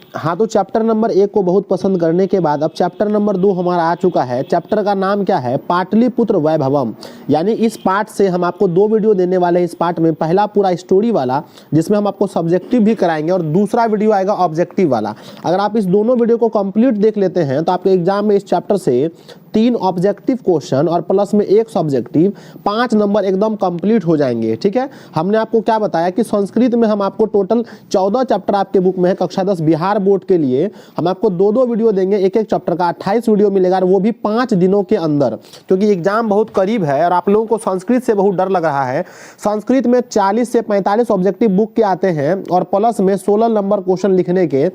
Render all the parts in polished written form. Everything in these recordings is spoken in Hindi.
हाँ, तो चैप्टर नंबर 1 को बहुत पसंद करने के बाद अब चैप्टर नंबर 2 हमारा आ चुका है। चैप्टर का नाम क्या है? पाटलिपुत्र वैभवम। यानी इस पार्ट से हम आपको 2 वीडियो देने वाले हैं। इस पार्ट में पहला पूरा स्टोरी वाला, जिसमें हम आपको सब्जेक्टिव भी कराएंगे, और दूसरा वीडियो आएगा ऑब्जेक्टिव वाला। अगर आप इस दोनों वीडियो को कंप्लीट देख लेते हैं तो आपके एग्जाम में इस चैप्टर से 3 ऑब्जेक्टिव क्वेश्चन और प्लस में 1 सब्जेक्टिव, 5 नंबर एकदम कंप्लीट हो जाएंगे। ठीक है, हमने आपको क्या बताया कि संस्कृत में हम आपको टोटल 14 चैप्टर आपके बुक में है। कक्षा 10 बिहार बोर्ड के लिए हम आपको 2-2 वीडियो देंगे, एक एक चैप्टर का 28 वीडियो मिलेगा, और वो भी 5 दिनों के अंदर, क्योंकि एग्जाम बहुत करीब है और आप लोगों को संस्कृत से बहुत डर लग रहा है। संस्कृत में 40 से 45 ऑब्जेक्टिव बुक के आते हैं और प्लस में 16 नंबर क्वेश्चन लिखने के,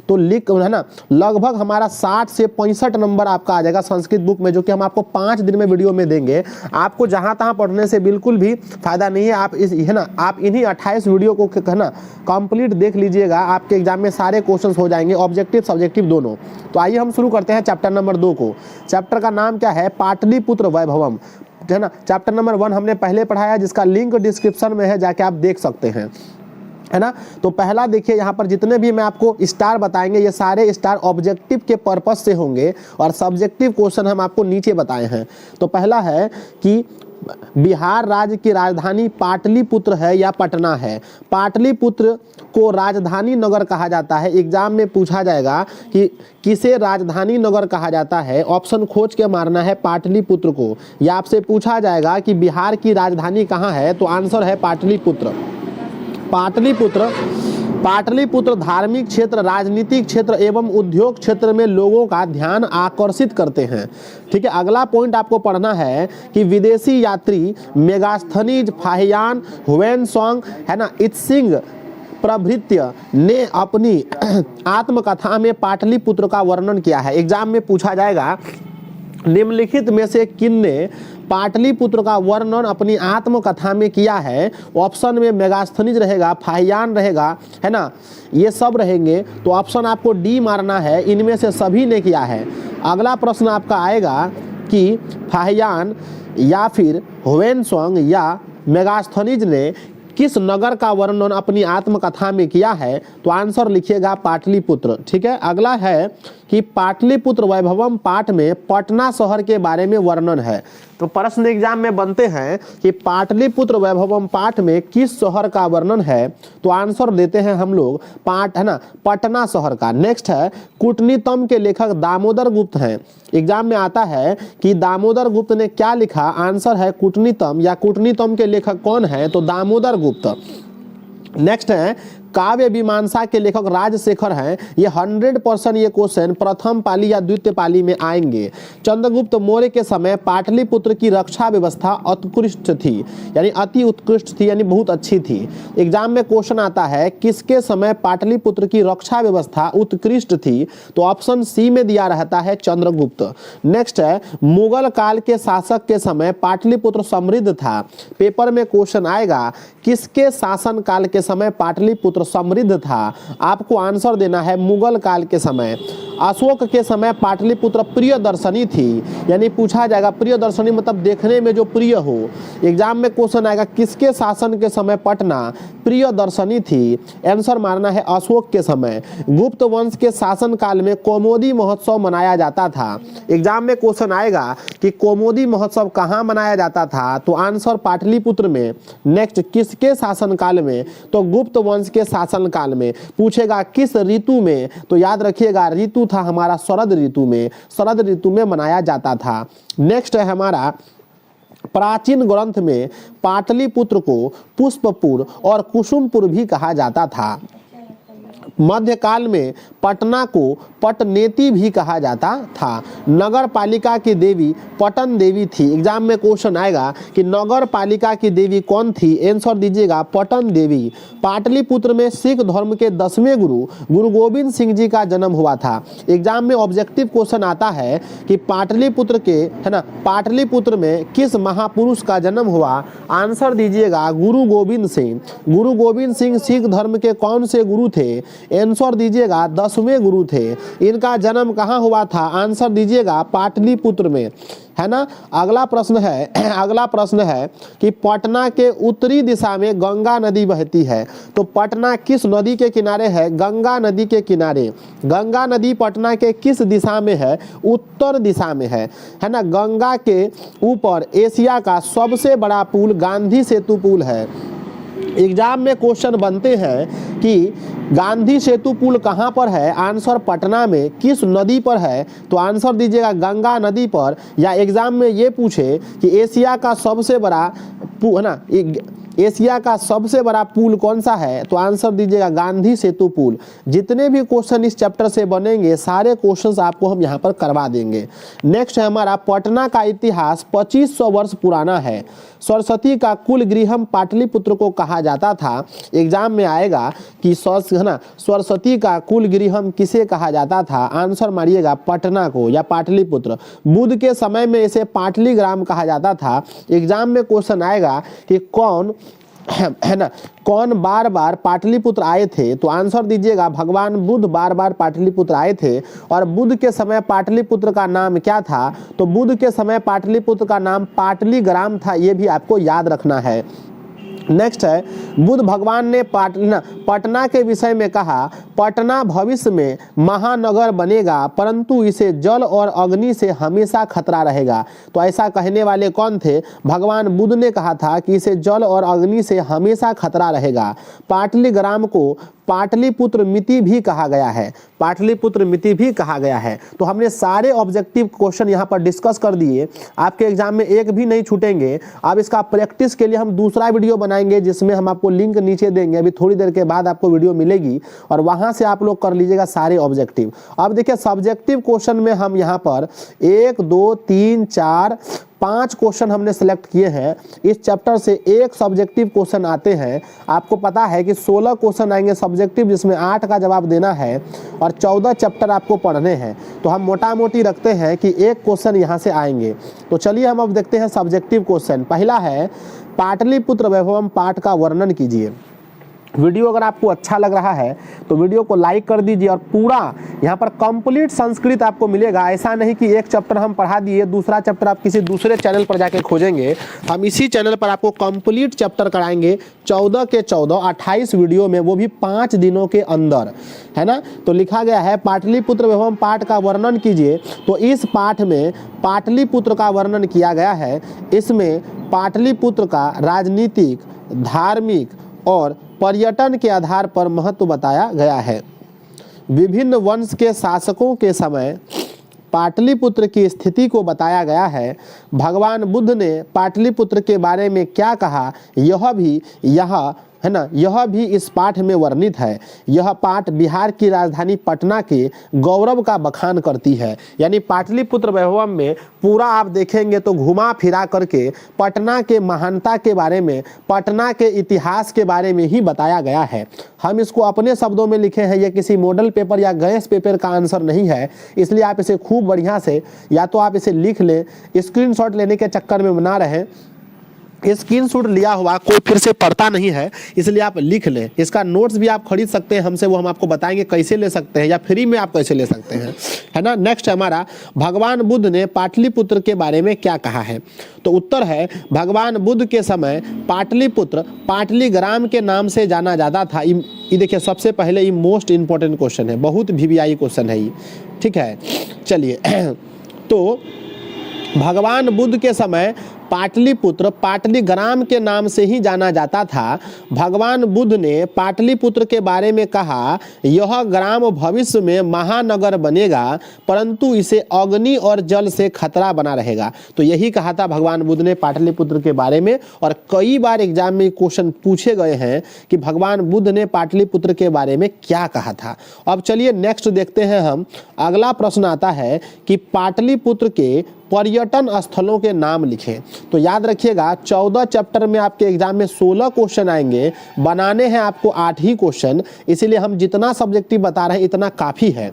तो लिख है ना, लगभग हमारा 60 से 65 नंबर आपका आ जाएगा संस्कृत बुक में, जो कि हम आपको 5 दिन में वीडियो में देंगे। आपको जहां तहां पढ़ने से बिल्कुल भी फायदा नहीं है। आप इस है ना, आप इन्हीं 28 वीडियो को है ना कंप्लीट देख लीजिएगा, आपके एग्जाम में सारे क्वेश्चंस हो जाएंगे, ऑब्जेक्टिव सब्जेक्टिव दोनों। तो आइए हम शुरू करते हैं चैप्टर नंबर 2 को। चैप्टर का नाम क्या है? पाटलिपुत्र वैभवम, है ना। चैप्टर नंबर 1 हमने पहले पढ़ाया, जिसका लिंक डिस्क्रिप्शन में है, जाके आप देख सकते हैं, है ना। तो पहला देखिए, यहाँ पर जितने भी मैं आपको स्टार बताएंगे, ये सारे स्टार ऑब्जेक्टिव के पर्पज से होंगे, और सब्जेक्टिव क्वेश्चन हम आपको नीचे बताए हैं। तो पहला है कि बिहार राज्य की राजधानी पाटलिपुत्र है या पटना है? पाटलिपुत्र को राजधानी नगर कहा जाता है। एग्जाम में पूछा जाएगा कि किसे राजधानी नगर कहा जाता है, ऑप्शन खोज के मारना है पाटलिपुत्र को। या आपसे पूछा जाएगा कि बिहार की राजधानी कहाँ है, तो आंसर है पाटलिपुत्र। पाटलिपुत्र धार्मिक क्षेत्र, राजनीतिक क्षेत्र एवं उद्योग क्षेत्र में लोगों का ध्यान आकर्षित करते हैं। ठीक है, अगला पॉइंट आपको पढ़ना है कि विदेशी यात्री मेगास्थनीज, फाहियान, हुएनसोंग, है ना, इत्सिंग प्रभृत्य ने अपनी आत्मकथा में पाटलिपुत्र का वर्णन किया है। एग्जाम में पूछा जाएगा निम्नलिखित में से किनने पाटलिपुत्र का वर्णन अपनी आत्मकथा में किया है। ऑप्शन में मेगास्थनीज रहेगा, फाहियान रहेगा, है ना, ये सब रहेंगे। तो ऑप्शन आपको डी मारना है, इनमें से सभी ने किया है। अगला प्रश्न आपका आएगा कि फाहियान या फिर हुएनसोंग या मेगास्थनीज ने किस नगर का वर्णन अपनी आत्मकथा में किया है, तो आंसर लिखिएगा पाटलिपुत्र। ठीक है, अगला है कि पाटलिपुत्र वैभवम पाठ में पटना शहर के बारे में वर्णन है। तो प्रश्न एग्जाम में बनते हैं कि पाटलिपुत्र वैभवम पाठ में किस शहर का वर्णन है, तो आंसर देते हैं हम लोग पाठ, है ना, पटना शहर का। नेक्स्ट है कूटनीतम के लेखक दामोदर गुप्त हैं। एग्जाम में आता है कि दामोदर गुप्त ने क्या लिखा, आंसर है कूटनीतम, या कूटनीतम के लेखक कौन है, तो दामोदर गुप्त। नेक्स्ट है काव्य मीमांसा के लेखक राजशेखर हैं। ये 100% ये क्वेश्चन प्रथम पाली या द्वितीय पाली में आएंगे। चंद्रगुप्त मौर्य के समय पाटलिपुत्र की रक्षा व्यवस्था उत्कृष्ट थी, यानी अति उत्कृष्ट थी, यानी बहुत अच्छी थी। एग्जाम में क्वेश्चन आता है किसके समय पाटलिपुत्र की रक्षा व्यवस्था उत्कृष्ट थी, तो ऑप्शन सी में दिया रहता है चंद्रगुप्त। नेक्स्ट है मुगल काल के शासक के समय पाटलिपुत्र समृद्ध था। पेपर में क्वेश्चन आएगा किसके शासन काल के समय पाटलिपुत्र समृद्ध था, आपको आंसर देना है मुगल काल के समय। अशोक के समय पाटलिपुत्र प्रियदर्शनी थी, यानी पूछा जाएगा प्रियदर्शनी मतलब देखने में जो प्रिय हो। एग्जाम में क्वेश्चन आएगा किसके शासन के समय पटना प्रियदर्शनी थी, आंसर मारना है अशोक के समय। गुप्त वंश के शासन काल में कौमुदी महोत्सव मनाया जाता था। एग्जाम में क्वेश्चन आएगा कि कौमुदी महोत्सव कहाँ मनाया जाता था, तो आंसर पाटलिपुत्र में। नेक्स्ट किसके शासन काल में, तो गुप्त वंश के शासन काल में। पूछेगा किस ऋतु में, तो याद रखिएगा ऋतु था हमारा शरद ऋतु में, शरद ऋतु में मनाया जाता था। नेक्स्ट है हमारा प्राचीन ग्रंथ में पाटलिपुत्र को पुष्पपुर और कुसुमपुर भी कहा जाता था। मध्यकाल में पटना को पटनेती भी कहा जाता था। नगर पालिका की देवी पटन देवी थी। एग्जाम में क्वेश्चन आएगा कि नगर पालिका की देवी कौन थी, आंसर दीजिएगा पटन देवी। पाटलिपुत्र में सिख धर्म के 10वें गुरु गुरु गोविंद सिंह जी का जन्म हुआ था। एग्जाम में ऑब्जेक्टिव क्वेश्चन आता है कि पाटलिपुत्र के, है ना, पाटलिपुत्र में किस महापुरुष का जन्म हुआ, आंसर दीजिएगा गुरु गोविंद सिंह। गुरु गोविंद सिंह सिख धर्म के कौन से गुरु थे, आंसर दीजिएगा 10वें गुरु थे। इनका जन्म कहाँ हुआ था, आंसर दीजिएगा पाटलिपुत्र में, है ना। अगला प्रश्न है कि पटना के उत्तरी दिशा में गंगा नदी बहती है। तो पटना किस नदी के किनारे है? गंगा नदी के किनारे। गंगा नदी पटना के किस दिशा में है? उत्तर दिशा में है ना। गंगा के ऊपर एशिया का सबसे बड़ा पुल गांधी सेतु पुल है। एग्जाम में क्वेश्चन बनते हैं कि गांधी सेतु पुल कहाँ पर है? आंसर पटना में। किस नदी पर है? तो आंसर दीजिएगा गंगा नदी पर। या एग्जाम में ये पूछे कि एशिया का सबसे बड़ा है ना, एशिया का सबसे बड़ा पुल कौन सा है? तो आंसर दीजिएगा गांधी सेतु पुल। जितने भी क्वेश्चन इस चैप्टर से बनेंगे सारे क्वेश्चंस आपको हम यहाँ पर करवा देंगे। नेक्स्ट है हमारा पटना का इतिहास 2500 वर्ष पुराना है। सरस्वती का कुल गृहम पाटलिपुत्र को कहा जाता था। एग्जाम में आएगा कि है ना, सरस्वती का कुल गृहम किसे कहा जाता था? आंसर मारिएगा पटना को या पाटलिपुत्र। बुद्ध के समय में इसे पाटलीग्राम कहा जाता था। एग्जाम में क्वेश्चन आएगा कि कौन है ना, कौन बार बार पाटलिपुत्र आए थे? तो आंसर दीजिएगा भगवान बुद्ध बार बार पाटलिपुत्र आए थे। और बुद्ध के समय पाटलिपुत्र का नाम क्या था? तो बुद्ध के समय पाटलिपुत्र का नाम पाटलीग्राम था। ये भी आपको याद रखना है। नेक्स्ट है बुद्ध भगवान ने पटना के विषय में कहा, पटना भविष्य में महानगर बनेगा परंतु इसे जल और अग्नि से हमेशा खतरा रहेगा। तो ऐसा कहने वाले कौन थे? भगवान बुद्ध ने कहा था कि इसे जल और अग्नि से हमेशा खतरा रहेगा। पाटलीग्राम को पाटलिपुत्र मिति भी कहा गया है। पाटलिपुत्र मिति भी कहा गया है। तो हमने सारे ऑब्जेक्टिव क्वेश्चन यहाँ पर डिस्कस कर दिए। आपके एग्जाम में एक भी नहीं छूटेंगे। अब इसका प्रैक्टिस के लिए हम दूसरा वीडियो बनाएंगे जिसमें हम आपको लिंक नीचे देंगे। अभी थोड़ी देर के बाद आपको वीडियो मिलेगी और वहां से आप लोग कर लीजिएगा सारे ऑब्जेक्टिव। अब देखिए सब्जेक्टिव क्वेश्चन में हम यहाँ पर 1 2 3 4 5 क्वेश्चन हमने सेलेक्ट किए हैं। इस चैप्टर से एक सब्जेक्टिव क्वेश्चन आते हैं। आपको पता है कि 16 क्वेश्चन आएंगे सब्जेक्टिव जिसमें 8 का जवाब देना है और 14 चैप्टर आपको पढ़ने हैं। तो हम मोटा मोटी रखते हैं कि एक क्वेश्चन यहाँ से आएंगे। तो चलिए हम अब देखते हैं सब्जेक्टिव क्वेश्चन। पहला है पाटलिपुत्र वैभवम पाठ का वर्णन कीजिए। वीडियो अगर आपको अच्छा लग रहा है तो वीडियो को लाइक कर दीजिए और पूरा यहाँ पर कंप्लीट संस्कृत आपको मिलेगा। ऐसा नहीं कि एक चैप्टर हम पढ़ा दिए दूसरा चैप्टर आप किसी दूसरे चैनल पर जाके खोजेंगे। हम इसी चैनल पर आपको कंप्लीट चैप्टर कराएंगे 14 के 14 28 वीडियो में, वो भी 5 दिनों के अंदर, है ना। तो लिखा गया है पाटलिपुत्र वैभवम पाठ का वर्णन कीजिए। तो इस पाठ में पाटलिपुत्र का वर्णन किया गया है। इसमें पाटलिपुत्र का राजनीतिक, धार्मिक और पर्यटन के आधार पर महत्व बताया गया है। विभिन्न वंश के शासकों के समय पाटलिपुत्र की स्थिति को बताया गया है। भगवान बुद्ध ने पाटलिपुत्र के बारे में क्या कहा यह भी इस पाठ में वर्णित है। यह पाठ बिहार की राजधानी पटना के गौरव का बखान करती है। यानी पाटलिपुत्र वैभवम में पूरा आप देखेंगे तो घुमा फिरा करके पटना के महानता के बारे में, पटना के इतिहास के बारे में ही बताया गया है। हम इसको अपने शब्दों में लिखे हैं, यह किसी मॉडल पेपर या गैस पेपर का आंसर नहीं है। इसलिए आप इसे खूब बढ़िया से या तो आप इसे लिख लें, स्क्रीनशॉट लेने के चक्कर में ना रहें। स्क्रीनशॉट लिया हुआ कोई फिर से पढ़ता नहीं है, इसलिए आप लिख लें। इसका नोट्स भी आप खरीद सकते हैं हमसे, वो हम आपको बताएंगे कैसे ले सकते हैं या फ्री में आप कैसे ले सकते हैं, है ना। नेक्स्ट हमारा भगवान बुद्ध ने पाटलिपुत्र के बारे में क्या कहा है? तो उत्तर है भगवान बुद्ध के समय पाटलिपुत्र पाटलीग्राम के नाम से जाना जाता था। ये देखिए सबसे पहले ये मोस्ट इंपॉर्टेंट क्वेश्चन है, बहुत VVI क्वेश्चन है ये, ठीक है। चलिए तो भगवान बुद्ध के समय पाटलिपुत्र पाटलीग्राम के नाम से ही जाना जाता था। भगवान बुद्ध ने पाटलिपुत्र के बारे में कहा यह ग्राम भविष्य में महानगर बनेगा परंतु इसे अग्नि और जल से खतरा बना रहेगा। तो यही कहा था भगवान बुद्ध ने पाटलिपुत्र के बारे में। और कई बार एग्जाम में क्वेश्चन पूछे गए हैं कि भगवान बुद्ध ने पाटलिपुत्र के बारे में क्या कहा था। अब चलिए नेक्स्ट देखते हैं हम। अगला प्रश्न आता है कि पाटलिपुत्र के पर्यटन स्थलों के नाम लिखें। तो याद रखिएगा 14 चैप्टर में आपके एग्जाम में 16 क्वेश्चन आएंगे, बनाने हैं आपको 8 ही क्वेश्चन, इसीलिए हम जितना सब्जेक्टिव बता रहे हैं इतना काफ़ी है।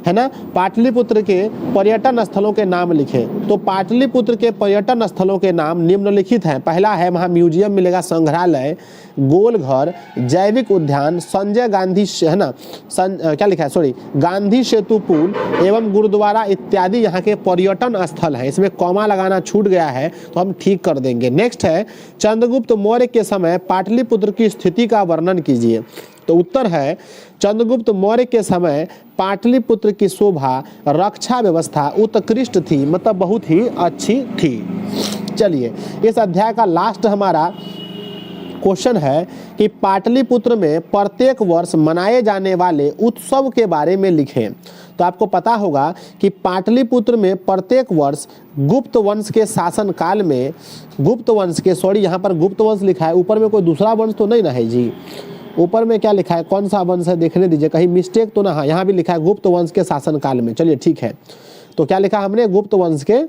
है ना। पाटलिपुत्र के पर्यटन स्थलों के नाम लिखें। तो पाटलिपुत्र के पर्यटन स्थलों के नाम निम्नलिखित हैं। पहला है, वहाँ म्यूजियम मिलेगा, संग्रहालय, गोलघर, जैविक उद्यान, संजय गांधी, है ना, क्या लिखा है, सॉरी, गांधी सेतु पुल एवं गुरुद्वारा इत्यादि यहाँ के पर्यटन स्थल है। इसमें कॉमा लगाना छूट गया है तो हम ठीक कर देंगे। नेक्स्ट है, चंद्रगुप्त मौर्य के समय पाटलिपुत्र की स्थिति का वर्णन कीजिए। तो उत्तर है, चंद्रगुप्त मौर्य के समय पाटलिपुत्र की शोभा, रक्षा व्यवस्था उत्कृष्ट थी, मतलब बहुत ही अच्छी थी। चलिए, इस अध्याय का लास्ट हमारा क्वेश्चन है कि पाटलिपुत्र में प्रत्येक वर्ष मनाए जाने वाले उत्सव के बारे में लिखें। तो आपको पता होगा कि पाटलिपुत्र में प्रत्येक वर्ष गुप्त वंश के शासन काल में, गुप्त वंश के, सॉरी यहाँ पर गुप्त वंश लिखा है, ऊपर में कोई दूसरा वंश तो नहीं ना है जी, ऊपर में क्या लिखा है, कौन सा वंश है देखने दीजिए, कहीं मिस्टेक तो ना। हाँ, यहाँ भी लिखा है गुप्त वंश के शासन काल में। चलिए ठीक है, तो क्या लिखा हमने, गुप्त वंश के।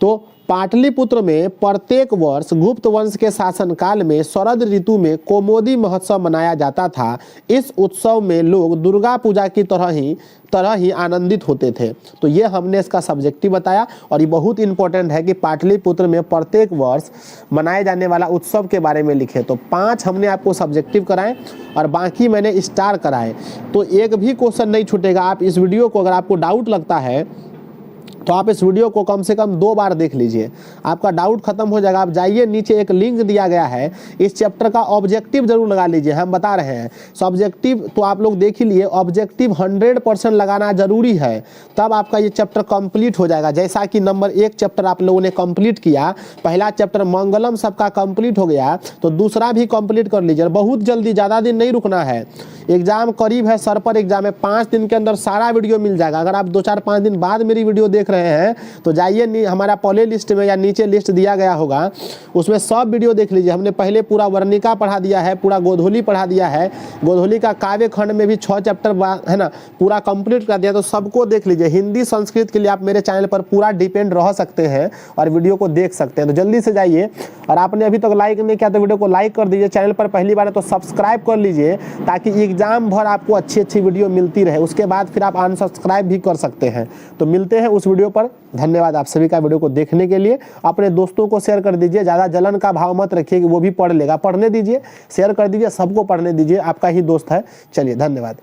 तो पाटलिपुत्र में प्रत्येक वर्ष गुप्त वंश के शासनकाल में शरद ऋतु में कोमोदी महोत्सव मनाया जाता था। इस उत्सव में लोग दुर्गा पूजा की तरह ही आनंदित होते थे। तो ये हमने इसका सब्जेक्टिव बताया, और ये बहुत इंपॉर्टेंट है कि पाटलिपुत्र में प्रत्येक वर्ष मनाए जाने वाला उत्सव के बारे में लिखे। तो 5 हमने आपको सब्जेक्टिव कराए और बाकी मैंने स्टार कराए। तो एक भी क्वेश्चन नहीं छूटेगा। आप इस वीडियो को, अगर आपको डाउट लगता है तो आप इस वीडियो को कम से कम 2 बार देख लीजिए, आपका डाउट खत्म हो जाएगा। आप जाइए, नीचे एक लिंक दिया गया है, इस चैप्टर का ऑब्जेक्टिव जरूर लगा लीजिए। हम बता रहे हैं सब्जेक्टिव तो आप लोग देख ही लिए, ऑब्जेक्टिव 100% लगाना जरूरी है, तब आपका ये चैप्टर कंप्लीट हो जाएगा। जैसा कि नंबर 1 चैप्टर आप लोगों ने कंप्लीट किया, पहला चैप्टर मंगलम सबका कंप्लीट हो गया, तो दूसरा भी कंप्लीट कर लीजिए। बहुत जल्दी, ज़्यादा दिन नहीं रुकना है, एग्जाम करीब है, सर पर एग्जाम है, 5 दिन के अंदर सारा वीडियो मिल जाएगा। अगर आप 2-4-5 दिन बाद मेरी वीडियो देख रहे हैं तो जाइए, हमारा प्ले लिस्ट में या नीचे लिस्ट दिया गया होगा, उसमें सब वीडियो देख लीजिए। हमने पहले पूरा वर्णिका पढ़ा दिया है, पूरा गोधूली पढ़ा दिया है, गोधूली का काव्य खंड में भी 6 चैप्टर है ना, पूरा कंप्लीट कर दिया। तो सबको देख लीजिए। हिंदी संस्कृत के लिए आप मेरे चैनल पर पूरा डिपेंड रह सकते हैं और वीडियो को देख सकते हैं। तो जल्दी से जाइए, और आपने अभी तक लाइक नहीं किया तो वीडियो को लाइक कर दीजिए। चैनल पर पहली बार है तो सब्सक्राइब कर लीजिए, ताकि एग्जाम भर आपको अच्छी वीडियो मिलती रहे। उसके बाद फिर आप अनसब्सक्राइब भी कर सकते हैं। तो मिलते हैं उस वीडियो पर। धन्यवाद आप सभी का वीडियो को देखने के लिए। अपने दोस्तों को शेयर कर दीजिए, ज़्यादा जलन का भाव मत रखिए कि वो भी पढ़ लेगा, पढ़ने दीजिए, शेयर कर दीजिए, सबको पढ़ने दीजिए, आपका ही दोस्त है। चलिए, धन्यवाद।